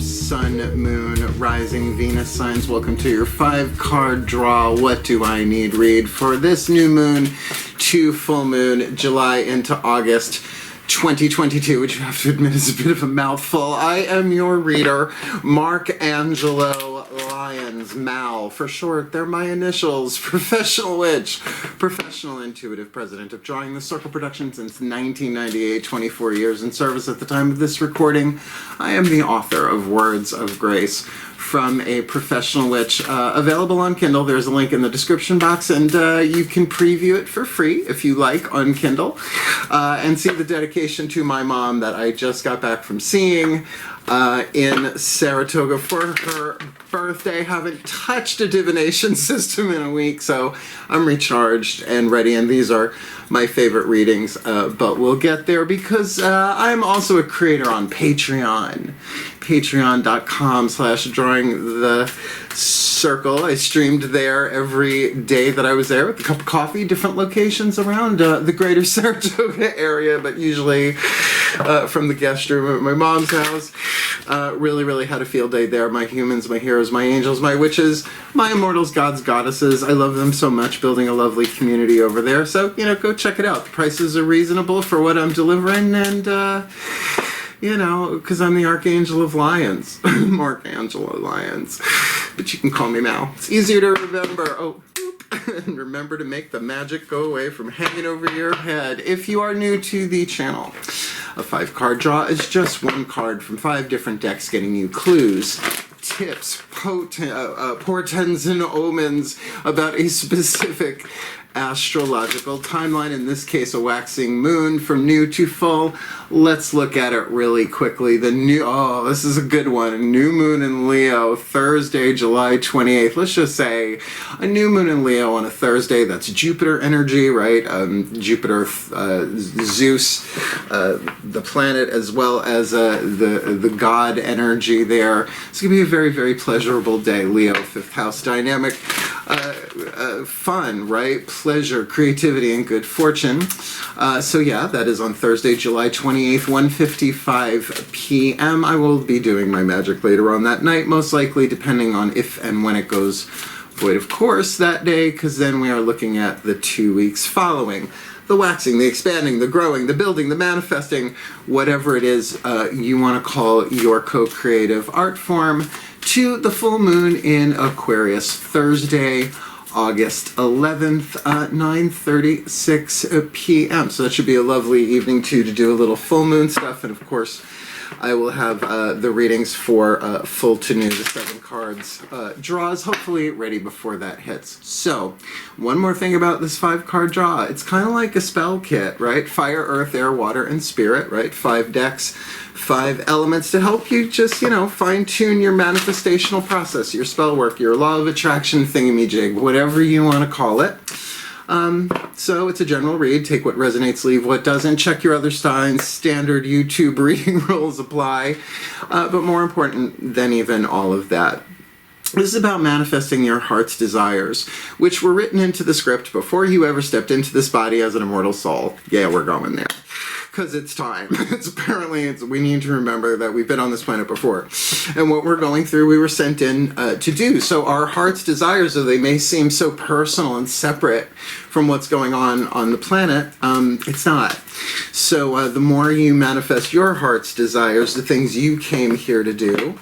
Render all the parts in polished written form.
Sun, Moon, Rising, Venus signs. Welcome to your 5-card draw. What do I need read for this new moon to full moon, July into August 2022, which you have to admit is a bit of a mouthful. I am your reader, Mark Angelo Lyons, Mal for short. They're my initials. Professional witch, professional intuitive, president of Drawing the Circle production since 1998, 24 years in service at the time of this recording. I am the author of Words of Grace from a Professional Witch, available on Kindle. There's a link in the description box, and you can preview it for free if you like on Kindle, and see the dedication to my mom that I just got back from seeing in Saratoga for her birthday. Haven't touched a divination system in a week, so I'm recharged and ready, and these are my favorite readings, but we'll get there because I'm also a creator on Patreon. Patreon.com/drawingthecircle. I streamed there every day that I was there with a cup of coffee, different locations around the greater Saratoga area, but usually from the guest room at my mom's house. Really had a field day there. My humans, my heroes, my angels, my witches, my immortals, gods, goddesses. I love them so much, building a lovely community over there. So, you know, go check it out. The prices are reasonable for what I'm delivering, and you know, because I'm the Archangel of Lyons. Mark Angelo Lyons. But you can call me Mal. It's easier to remember. Oh, and remember to make the magic go away from hanging over your head. If you are new to the channel, a 5-card draw is just one card from 5 different decks, getting you clues, tips, portents, and omens about a specific astrological timeline, in this case a waxing moon from new to full. Let's look at it really quickly. This is a good one. A new moon in Leo, Thursday, July 28th. Let's just say a new moon in Leo on a Thursday. That's Jupiter energy, right? Jupiter, Zeus, the planet, as well as the god energy there. It's going to be a very pleasurable day. Leo, 5th house dynamic. Fun, right? Pleasure, creativity, and good fortune. So yeah, that is on Thursday, July 28th, 1:55 p.m. I will be doing my magic later on that night, most likely, depending on if and when it goes void of course that day, because then we are looking at the 2 weeks following. The waxing, the expanding, the growing, the building, the manifesting, whatever it is you want to call your co-creative art form, to the full moon in Aquarius, Thursday, August 11th, 9:36 p.m. So that should be a lovely evening too, to do a little full moon stuff. And of course, I will have the readings for full to new, the 7 cards draws, hopefully ready before that hits. So, one more thing about this 5-card draw. It's kind of like a spell kit, right? Fire, earth, air, water, and spirit, right? 5 decks, 5 elements to help you just, you know, fine-tune your manifestational process, your spell work, your law of attraction thingamajig, whatever you want to call it. So it's a general read. Take what resonates, leave what doesn't. Check your other signs. Standard YouTube reading rules apply. But more important than even all of that, this is about manifesting your heart's desires, which were written into the script before you ever stepped into this body as an immortal soul. Yeah, we're going there. Because it's time. We need to remember that we've been on this planet before. And what we're going through, we were sent in to do. So our heart's desires, though they may seem so personal and separate from what's going on the planet, it's not. So the more you manifest your heart's desires, the things you came here to do,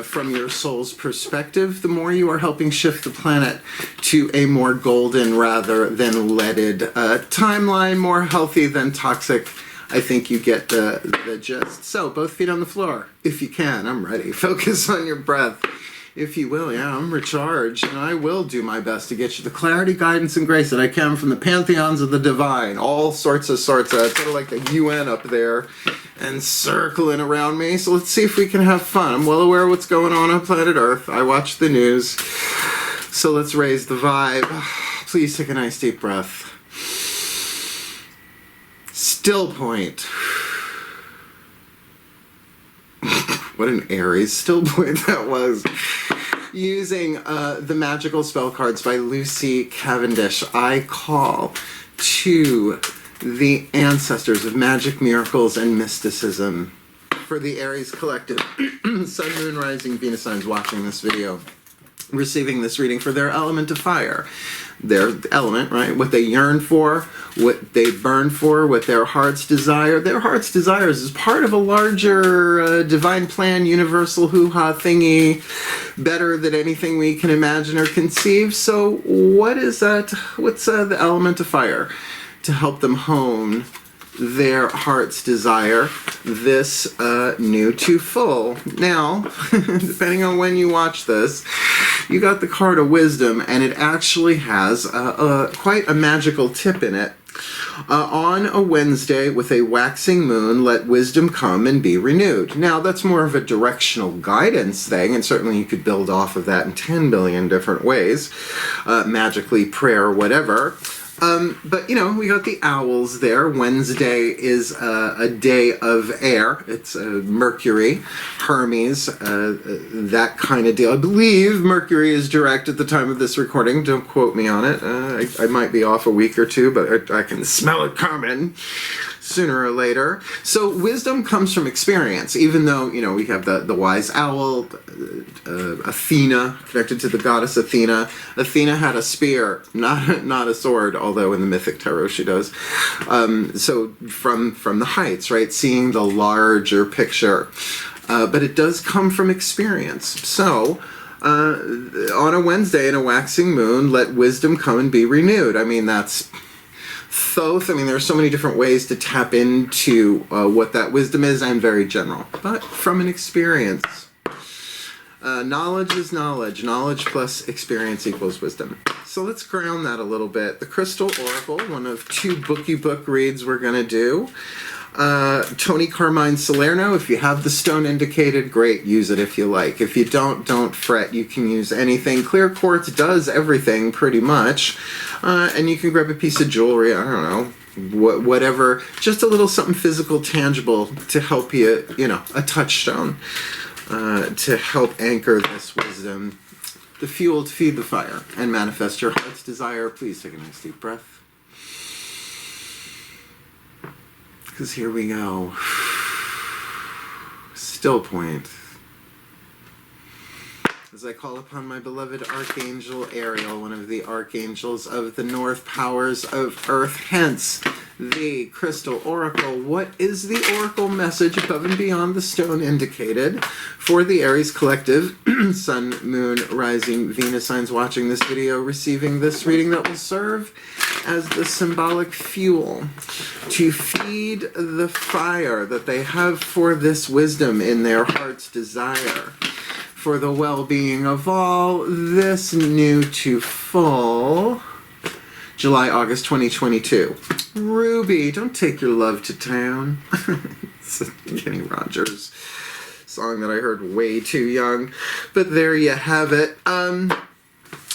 from your soul's perspective, the more you are helping shift the planet to a more golden rather than leaded timeline, more healthy than toxic. I think you get the gist. So, both feet on the floor, if you can. I'm ready. Focus on your breath, if you will. Yeah, I'm recharged, and I will do my best to get you the clarity, guidance, and grace that I can from the pantheons of the divine. All sorts of sort of like the UN up there and circling around me. So let's see if we can have fun. I'm well aware of what's going on planet Earth. I watch the news. So let's raise the vibe. Please take a nice deep breath. Still point. What an Aries still point that was. Using the magical spell cards by Lucy Cavendish, I call to the ancestors of magic, miracles, and mysticism. for the Aries collective, Sun, Moon, Rising, Venus signs watching this video, receiving this reading for their element of fire. Their element, right? What they yearn for, what they burn for, what their hearts desire. Their heart's desires is part of a larger divine plan, universal hoo-ha thingy, better than anything we can imagine or conceive. So what is that? What's the element of fire to help them hone their heart's desire this new to full? Now, depending on when you watch this, you got the card of wisdom, and it actually has quite a magical tip in it. On a Wednesday with a waxing moon, let wisdom come and be renewed. Now, that's more of a directional guidance thing, and certainly you could build off of that in 10 billion different ways, magically, prayer, whatever. But, you know, we got the owls there. Wednesday is a day of air. It's Mercury, Hermes, that kind of deal. I believe Mercury is direct at the time of this recording. Don't quote me on it. I might be off a week or two, but I can smell it coming sooner or later. So wisdom comes from experience, even though, you know, we have the wise owl, Athena, connected to the goddess Athena. Athena had a spear, not a sword, although in the mythic tarot she does. So from the heights, right, seeing the larger picture. But it does come from experience. So on a Wednesday in a waxing moon, let wisdom come and be renewed. I mean, that's Thoth. I mean, there are so many different ways to tap into what that wisdom is. I'm very general, but from an experience. Knowledge is knowledge. Knowledge plus experience equals wisdom. So let's ground that a little bit. The Crystal Oracle, one of two booky book reads we're going to do. Tony Carmine Salerno, if you have the stone indicated, great, use it if you like. If you don't fret, you can use anything. Clear quartz does everything pretty much. And you can grab a piece of jewelry, I don't know, whatever, just a little something physical, tangible to help you, you know, a touchstone to help anchor this wisdom. The fuel to feed the fire and manifest your heart's desire. Please take a nice deep breath. Because here we go. Still point. As I call upon my beloved Archangel Ariel, one of the archangels of the north powers of earth, hence the Crystal Oracle. What is the Oracle message above and beyond the stone indicated for the Aries collective, Sun, Moon, Rising, Venus signs watching this video, receiving this reading that will serve as the symbolic fuel to feed the fire that they have for this wisdom in their heart's desire, for the well-being of all, this new to full, July, August 2022. Ruby, don't take your love to town. It's a Kenny Rogers song that I heard way too young, but there you have it.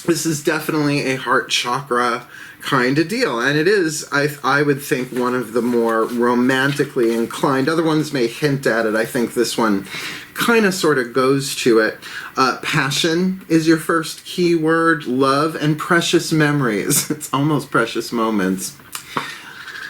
This is definitely a heart chakra kind of deal, and it is, I would think, one of the more romantically inclined. Other ones may hint at it. I think this one kind of sort of goes to it. Passion is your first key word, love, and precious memories. It's almost precious moments.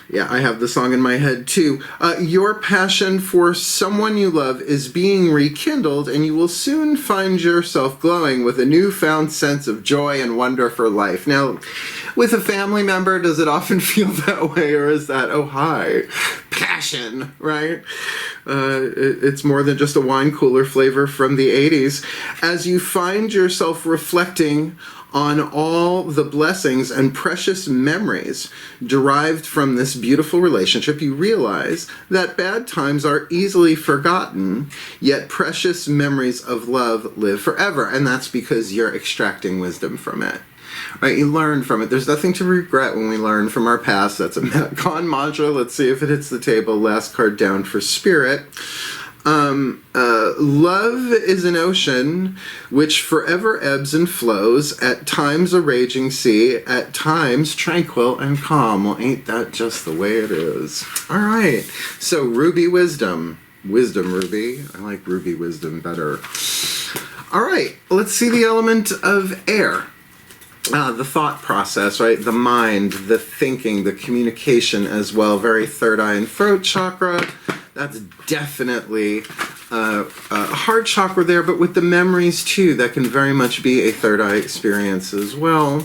Yeah, I have the song in my head too. Your passion for someone you love is being rekindled, and you will soon find yourself glowing with a newfound sense of joy and wonder for life. Now, with a family member, does it often feel that way, or is that, oh hi, passion, right? It's more than just a wine cooler flavor from the 80s. As you find yourself reflecting on all the blessings and precious memories derived from this beautiful relationship, you realize that bad times are easily forgotten, yet precious memories of love live forever. And that's because you're extracting wisdom from it. Right, you learn from it. There's nothing to regret when we learn from our past. That's a con mantra. Let's see if it hits the table. Last card down for spirit. Love is an ocean which forever ebbs and flows, at times a raging sea, at times tranquil and calm. Well, ain't that just the way it is? All right, so Ruby Wisdom. Wisdom, Ruby. I like Ruby Wisdom better. All right, let's see the element of air. The thought process, right? The mind, the thinking, the communication as well. Very third eye and throat chakra. That's definitely a heart chakra there, but with the memories too, that can very much be a third eye experience as well.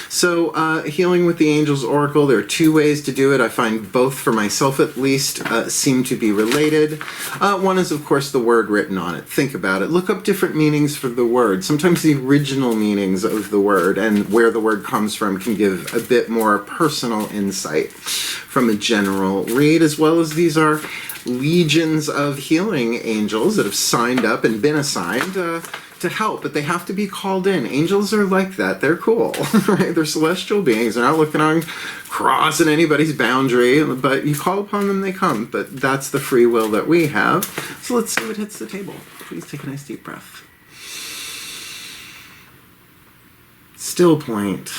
So healing with the Angels Oracle, there are two ways to do it. I find both, for myself at least, seem to be related. One is, of course, the word written on it. Think about it. Look up different meanings for the word. Sometimes the original meanings of the word and where the word comes from can give a bit more personal insight from a general read, as well as these are legions of healing angels that have signed up and been assigned to help, but they have to be called in. Angels are like that. They're cool, right? They're celestial beings. They're not looking on crossing anybody's boundary, but you call upon them, they come. But that's the free will that we have. So let's see what hits the table. Please take a nice deep breath. Still point.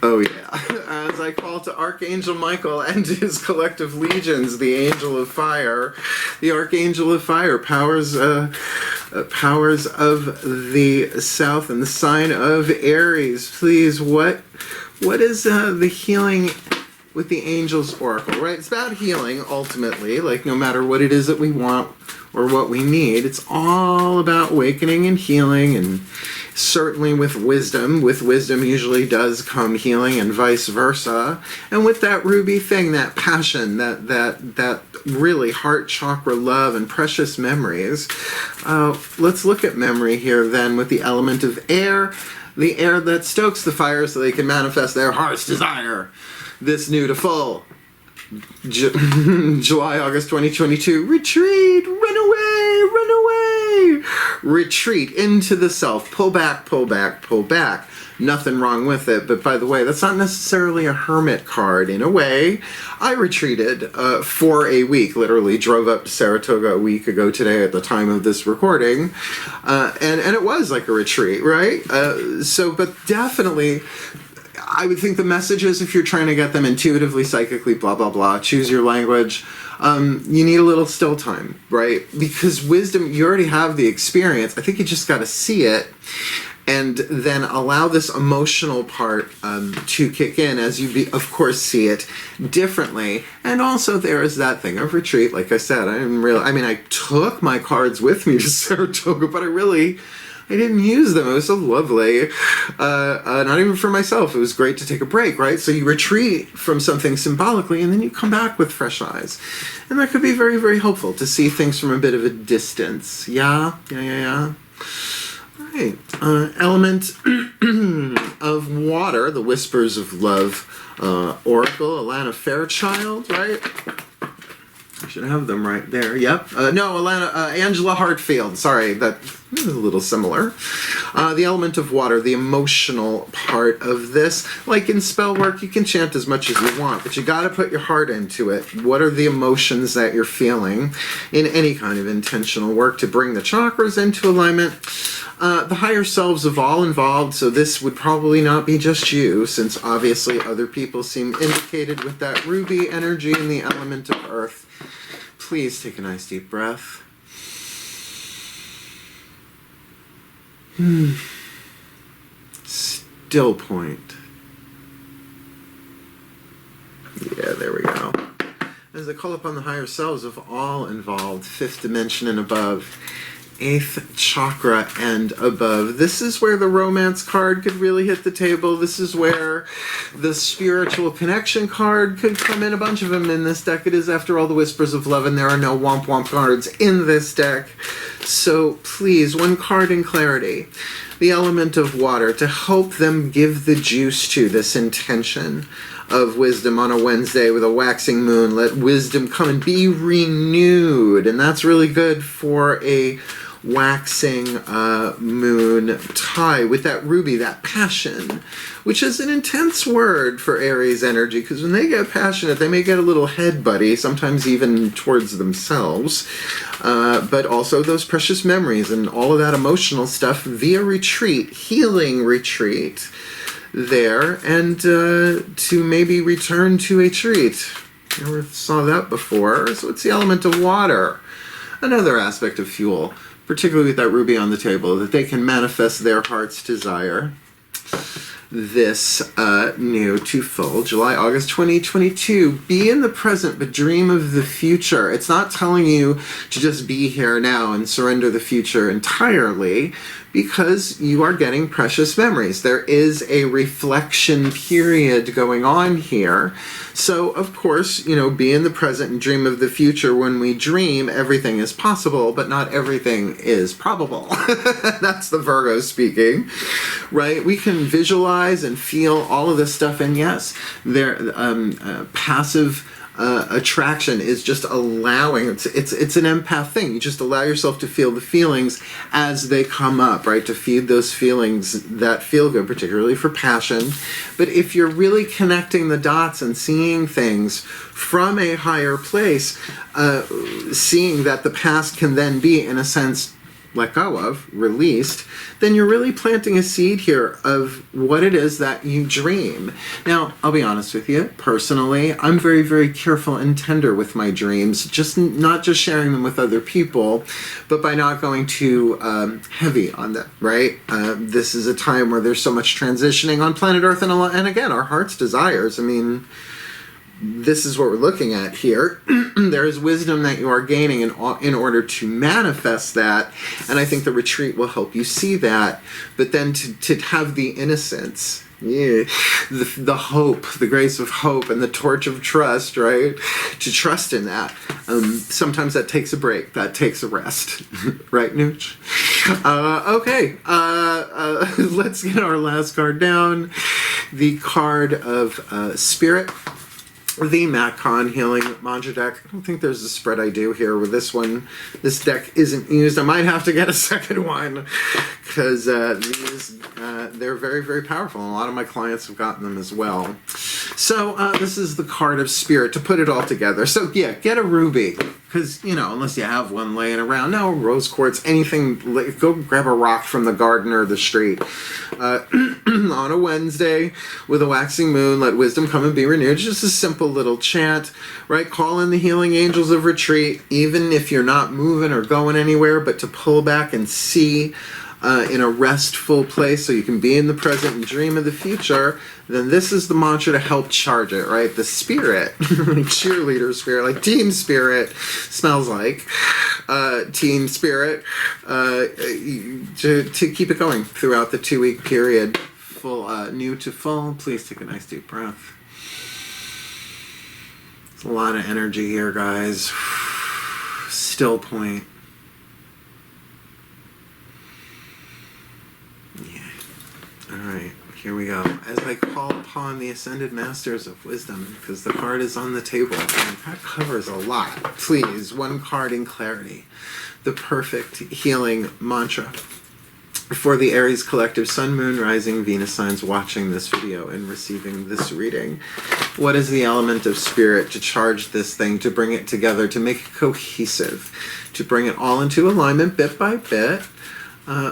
Oh yeah. As I call to Archangel Michael and his collective legions, the Angel of Fire. The Archangel of Fire, powers of the South and the sign of Aries. Please, what is the healing with the Angels Oracle, right? It's about healing, ultimately, like no matter what it is that we want or what we need. It's all about awakening and healing, and certainly with wisdom. With wisdom usually does come healing, and vice versa. And with that ruby thing, that passion, that really heart chakra love and precious memories. Let's look at memory here then with the element of air, the air that stokes the fire so they can manifest their heart's desire. This new to full. July, August 2022. Retreat! Run away! Run away! Retreat into the self. Pull back, pull back, pull back. Nothing wrong with it. But by the way, that's not necessarily a hermit card. In a way, I retreated for a week. Literally drove up to Saratoga a week ago today at the time of this recording. And it was like a retreat, right? But definitely, I would think the message is, if you're trying to get them intuitively, psychically, blah, blah, blah, choose your language, you need a little still time, right? Because wisdom, you already have the experience. I think you just got to see it and then allow this emotional part to kick in as you, of course, see it differently. And also there is that thing of retreat. Like I said, I took my cards with me to Saratoga, but I didn't use them. It was so lovely. Not even for myself. It was great to take a break, right? So you retreat from something symbolically, and then you come back with fresh eyes. And that could be very, very helpful to see things from a bit of a distance. Yeah. All right. Element of water, the Whispers of Love Oracle, Alana Fairchild, right? I should have them right there. Yep. Angela Hartfield. Sorry, that is a little similar. The element of water, the emotional part of this. Like in spell work, you can chant as much as you want, but you got to put your heart into it. What are the emotions that you're feeling in any kind of intentional work to bring the chakras into alignment? The higher selves of all involved, so this would probably not be just you, since obviously other people seem indicated with that ruby energy in the element of earth. Please take a nice deep breath. Still point. Yeah, there we go. As I call upon the higher selves of all involved, 5th dimension and above, 8th chakra and above. This is where the romance card could really hit the table. This is where the spiritual connection card could come in. A bunch of them in this deck. It is, after all, the Whispers of Love, and there are no womp womp cards in this deck. So please, one card in clarity. The element of water, to help them give the juice to this intention of wisdom on a Wednesday with a waxing moon. Let wisdom come and be renewed. And that's really good for a waxing moon tie with that ruby, that passion, which is an intense word for Aries energy, because when they get passionate, they may get a little head buddy, sometimes even towards themselves, but also those precious memories and all of that emotional stuff via retreat, healing retreat there, and to maybe return to a treat. Never saw that before. So it's the element of water, another aspect of fuel, particularly with that ruby on the table, that they can manifest their heart's desire. this new to full, July, August 2022. Be in the present, but dream of the future. It's not telling you to just be here now and surrender the future entirely, because you are getting precious memories. There is a reflection period going on here. So, of course, you know, be in the present and dream of the future. When we dream, everything is possible, but not everything is probable. That's the Virgo speaking, right? We can visualize and feel all of this stuff, and yes, passive attraction is just allowing, it's an empath thing. You just allow yourself to feel the feelings as they come up, right? To feed those feelings that feel good, particularly for passion. But if you're really connecting the dots and seeing things from a higher place, seeing that the past can then be, in a sense, let go of, released, then you're really planting a seed here of what it is that you dream. Now, I'll be honest with you, personally, I'm very, very careful and tender with my dreams, not just sharing them with other people, but by not going too heavy on them, right? This is a time where there's so much transitioning on planet Earth, and again, our heart's desires. I mean, this is what we're looking at here. There is wisdom that you are gaining in order to manifest that, and I think the retreat will help you see that. But then to have the innocence, the hope, the grace of hope, and the torch of trust, right? To trust in that. Sometimes that takes a break. That takes a rest. Right, Nooch? Okay. Let's get our last card down. The card of Spirit. The Macon Healing Mantra deck. I don't think there's a spread I do here with this one. This deck isn't used. I might have to get a second one, because these, they're very, very powerful. And a lot of my clients have gotten them as well. So this is the card of Spirit, to put it all together. So yeah, get a ruby. Because, you know, unless you have one laying around, no, rose quartz, anything, go grab a rock from the garden or the street. On a Wednesday with a waxing moon, let wisdom come and be renewed. Just a simple little chant, right? Call in the healing angels of retreat, even if you're not moving or going anywhere, but to pull back and see in a restful place so you can be in the present and dream of the future. Then this is the mantra to help charge it, right? The spirit, cheerleader spirit, like team spirit smells like, team spirit, to keep it going throughout the 2-week period. Full, new to full. Please take a nice deep breath. It's a lot of energy here, guys. Still point. Yeah. All right. Here we go. As I call upon the Ascended Masters of Wisdom, because the card is on the table, and that covers a lot. Please, one card in clarity. The perfect healing mantra for the Aries collective Sun, Moon, Rising, Venus signs watching this video and receiving this reading. What is the element of spirit to charge this thing, to bring it together, to make it cohesive, to bring it all into alignment bit by bit?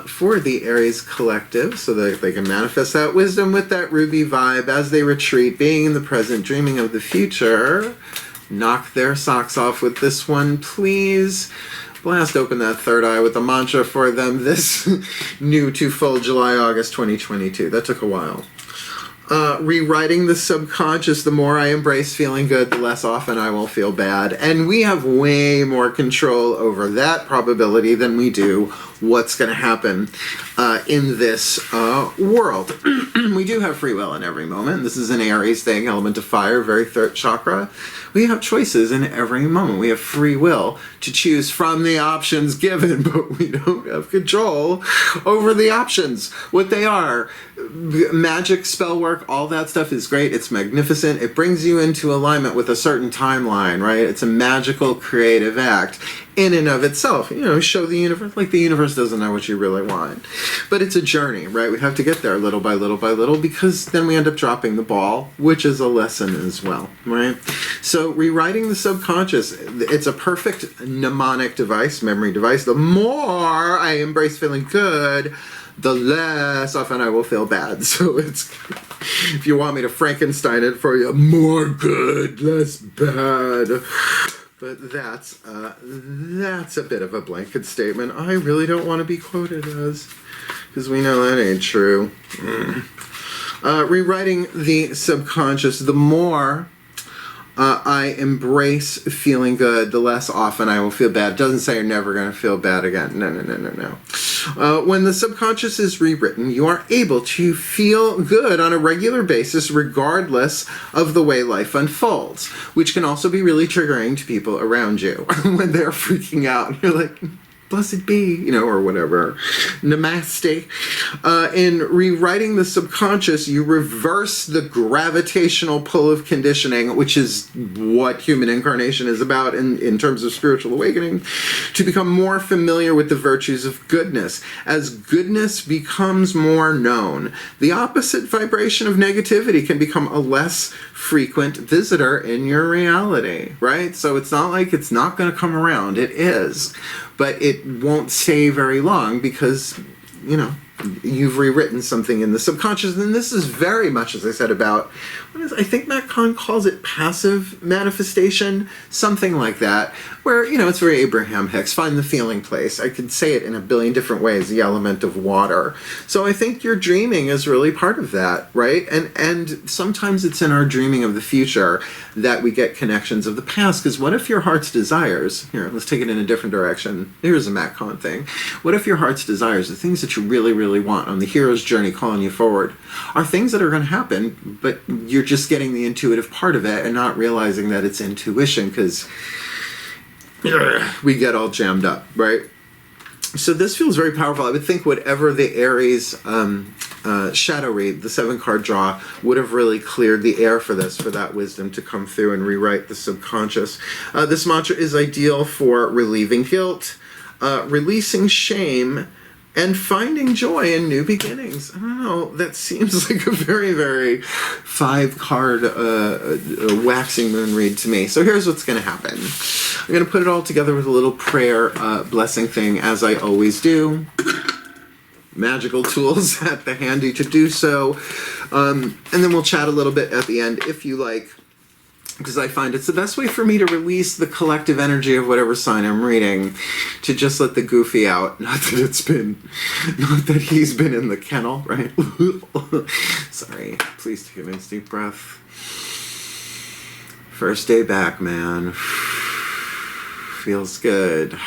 For the Aries collective, so that they can manifest that wisdom with that ruby vibe as they retreat, being in the present, dreaming of the future. Knock their socks off with this one, please. Blast open that third eye with the mantra for them this new to full July, August 2022. That took a while. Rewriting the subconscious. The more I embrace feeling good, the less often I will feel bad. And we have way more control over that probability than we do what's going to happen in this world. We do have free will in every moment. This is an Aries thing, element of fire, very third chakra. We have choices in every moment. We have free will to choose from the options given, but we don't have control over the options, what they are. Magic, spell work, all that stuff is great. It's magnificent. It brings you into alignment with a certain timeline, right? It's a magical, creative act in and of itself. You know, show the universe, like the universe doesn't know what you really want. But it's a journey, right? We have to get there little by little by little, because then we end up dropping the ball, which is a lesson as well, right? So rewriting the subconscious, it's a perfect mnemonic device, memory device. The more I embrace feeling good, the less often I will feel bad. So it's, if you want me to Frankenstein it for you, more good, less bad. But that's a bit of a blanket statement. I really don't want to be quoted as, because we know that ain't true. Rewriting the subconscious, the more I embrace feeling good, the less often I will feel bad. It doesn't say you're never going to feel bad again. No. When the subconscious is rewritten, you are able to feel good on a regular basis regardless of the way life unfolds, which can also be really triggering to people around you when they're freaking out. You're like, blessed be, you know, or whatever. Namaste. In rewriting the subconscious, you reverse the gravitational pull of conditioning, which is what human incarnation is about in terms of spiritual awakening, to become more familiar with the virtues of goodness. As goodness becomes more known, the opposite vibration of negativity can become a less frequent visitor in your reality, right? So it's not like it's not going to come around. It is. But it won't stay very long because, you know, you've rewritten something in the subconscious. And this is very much, as I said, about, I think Matt Kahn calls it passive manifestation, something like that, where, you know, it's very Abraham Hicks, find the feeling place. I could say it in a billion different ways, the element of water. So I think your dreaming is really part of that, right? And sometimes it's in our dreaming of the future that we get connections of the past, because what if your heart's desires, here, let's take it in a different direction. Here's a Matt Kahn thing. What if your heart's desires, the things that you really, really want on the hero's journey calling you forward, are things that are going to happen, but you're just getting the intuitive part of it and not realizing that it's intuition, because we get all jammed up, right? So this feels very powerful. I would think whatever the Aries shadow read, the 7-card draw, would have really cleared the air for this, for that wisdom to come through and rewrite the subconscious. This mantra is ideal for relieving guilt, releasing shame, and finding joy in new beginnings. I don't know, that seems like a very, very 5-card waxing moon read to me. So here's what's going to happen. I'm going to put it all together with a little prayer blessing thing, as I always do. Magical tools at the handy to do so. And then we'll chat a little bit at the end if you like, because I find it's the best way for me to release the collective energy of whatever sign I'm reading, to just let the goofy out. Not that he's been in the kennel, right? Sorry. Please take a nice deep breath. First day back, man. Feels good.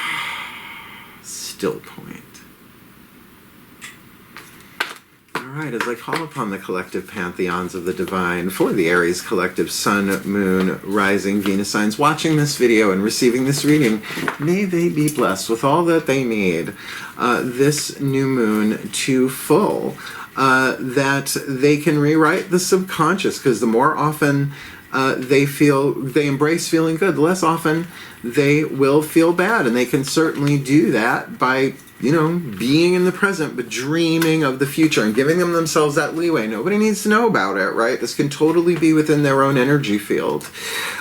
Still point. Alright, as I call upon the collective pantheons of the divine for the Aries collective sun, moon, rising, Venus signs watching this video and receiving this reading, may they be blessed with all that they need this new moon to full, that they can rewrite the subconscious, because the more often they embrace feeling good, the less often they will feel bad. And they can certainly do that by, you know, being in the present, but dreaming of the future and giving themselves that leeway. Nobody needs to know about it, right? This can totally be within their own energy field.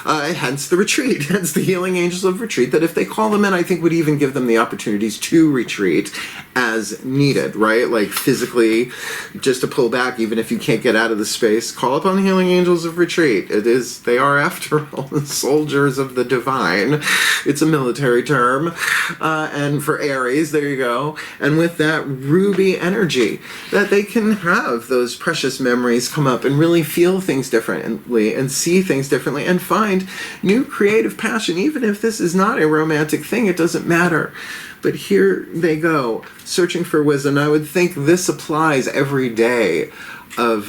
Hence the retreat, hence the healing angels of retreat, that if they call them in, I think would even give them the opportunities to retreat as needed, right? Like physically, just to pull back, even if you can't get out of the space, call upon the healing angels of retreat. They are, after all, the soldiers of the divine. It's a military term. And for Aries, there you go. And with that ruby energy, that they can have those precious memories come up and really feel things differently and see things differently and find new creative passion. Even if this is not a romantic thing, it doesn't matter. But here they go, searching for wisdom. I would think this applies every day of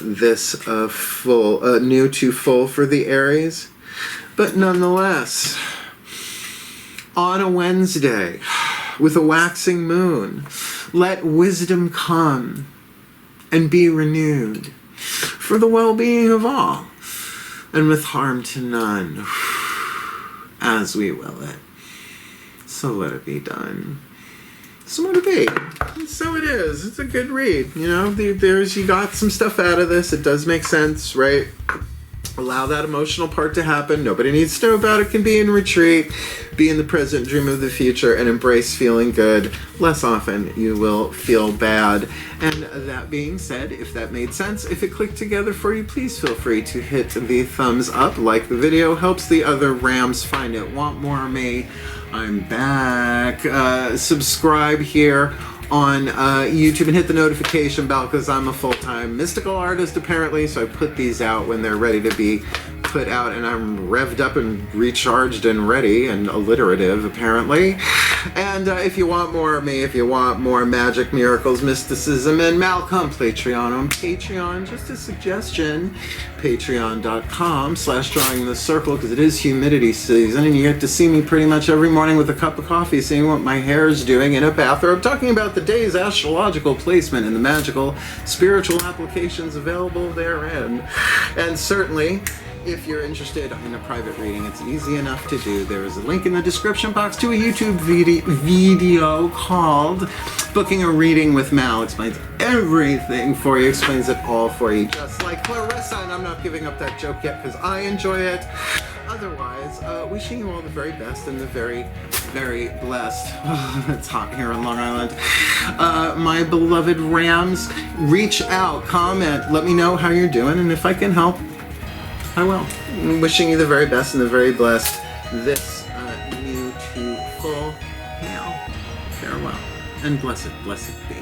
this new to full for the Aries. But nonetheless, on a Wednesday, with a waxing moon, let wisdom come and be renewed for the well-being of all, and with harm to none, as we will it. So let it be done. So let it be. So it is. It's a good read. You know, you got some stuff out of this. It does make sense, right? Allow that emotional part to happen. Nobody needs to know about it. Can be in retreat, be in the present, dream of the future, and embrace feeling good. Less often you will feel bad. And that being said, if that made sense, if it clicked together for you, please feel free to hit the thumbs up. Like the video, helps the other Rams find it. Want more of me? I'm back. Subscribe here on YouTube and hit the notification bell, because I'm a full-time mystical artist apparently, so I put these out when they're ready to be put out, and I'm revved up and recharged and ready and alliterative apparently. And if you want more of me, if you want more magic, miracles, mysticism, and Malcolm, Patreon on Patreon, just a suggestion, patreon.com/drawing the circle, because it is humidity season and you get to see me pretty much every morning with a cup of coffee, seeing what my hair is doing in a bathrobe, talking about the day's astrological placement and the magical spiritual applications available therein. And certainly, if you're interested in a private reading, it's easy enough to do. There is a link in the description box to a YouTube video called Booking a Reading with Mal. Explains everything for you, explains it all for you, just like Clarissa, and I'm not giving up that joke yet because I enjoy it. Otherwise, wishing you all the very best and the very, very blessed. It's hot here in Long Island. My beloved Rams, reach out, comment, let me know how you're doing, and if I can help, I will. Wishing you the very best and the very blessed this new to full hail. Farewell. And blessed, blessed be.